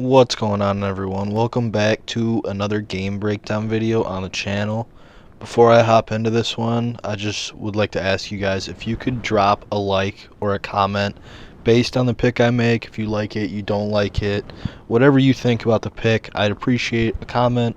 What's going on, everyone? Welcome back to another game breakdown video on the channel. Before I hop into this one, I just would like to ask you guys if you could drop a like or a comment based on the pick I make. If you like it, you don't like it, whatever you think about the pick, I'd appreciate a comment.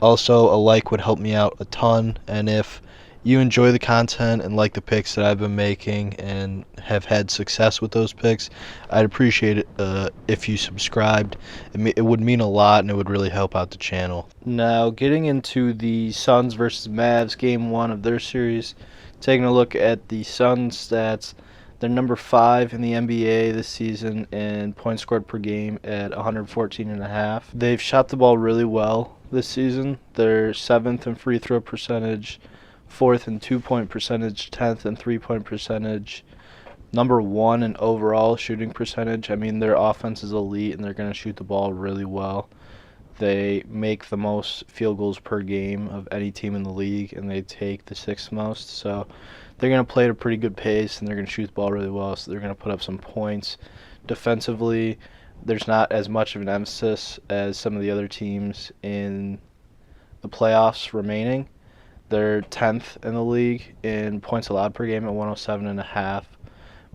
Also, a like would help me out a ton, and if you enjoy the content and like the picks that I've been making and have had success with those picks, I'd appreciate it if you subscribed. It would mean a lot, and it would really help out the channel. Now, getting into the Suns versus Mavs game 1 of their series, taking a look at the Suns stats. They're number 5 in the NBA this season in points scored per game at 114.5. They've shot the ball really well this season. They're 7th in free throw percentage, 4th in 2-point percentage, 10th in 3-point percentage, number 1 in overall shooting percentage. I mean, their offense is elite, and they're going to shoot the ball really well. They make the most field goals per game of any team in the league, and they take the 6th most. So they're going to play at a pretty good pace, and they're going to shoot the ball really well, so they're going to put up some points. Defensively, there's not as much of an emphasis as some of the other teams in the playoffs remaining. They're 10th in the league in points allowed per game at 107.5,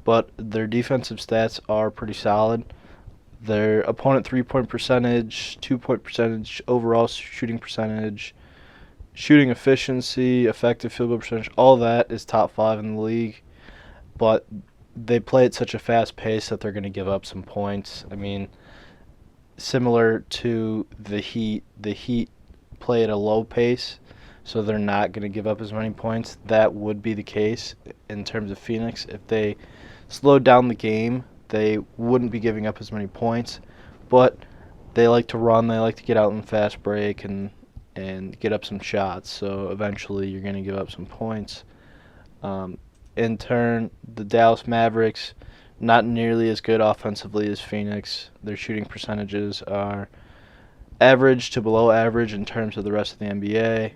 but their defensive stats are pretty solid. Their opponent 3-point percentage, 2-point percentage, overall shooting percentage, shooting efficiency, effective field goal percentage, all that is top 5 in the league, but they play at such a fast pace that they're going to give up some points. I mean, similar to the Heat play at a low pace, so they're not going to give up as many points. That would be the case in terms of Phoenix. If they slowed down the game, they wouldn't be giving up as many points, but they like to run, they like to get out in fast break and get up some shots, so eventually you're going to give up some points. In turn, the Dallas Mavericks, not nearly as good offensively as Phoenix. Their shooting percentages are average to below average in terms of the rest of the NBA.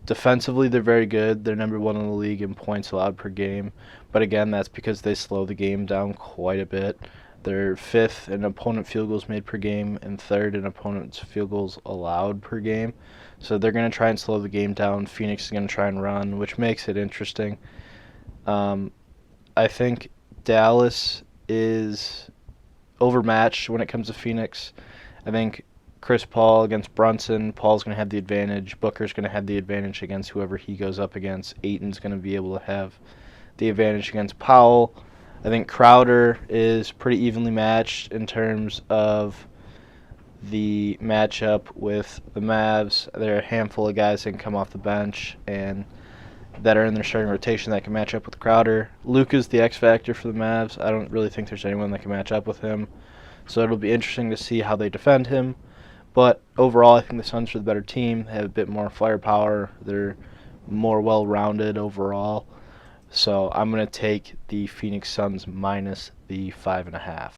Defensively, they're very good. They're number 1 in the league in points allowed per game. But again, that's because they slow the game down quite a bit. They're 5th in opponent field goals made per game and 3rd in opponent's field goals allowed per game. So they're going to try and slow the game down. Phoenix is going to try and run, which makes it interesting. I think Dallas is overmatched when it comes to Phoenix. I think Chris Paul against Brunson, Paul's going to have the advantage. Booker's going to have the advantage against whoever he goes up against. Ayton's going to be able to have the advantage against Powell. I think Crowder is pretty evenly matched in terms of the matchup with the Mavs. There are a handful of guys that can come off the bench and that are in their starting rotation that can match up with Crowder. Luka's the X factor for the Mavs. I don't really think there's anyone that can match up with him. So it'll be interesting to see how they defend him. But overall, I think the Suns are the better team. They have a bit more firepower. They're more well-rounded overall. So I'm going to take the Phoenix Suns minus the 5.5.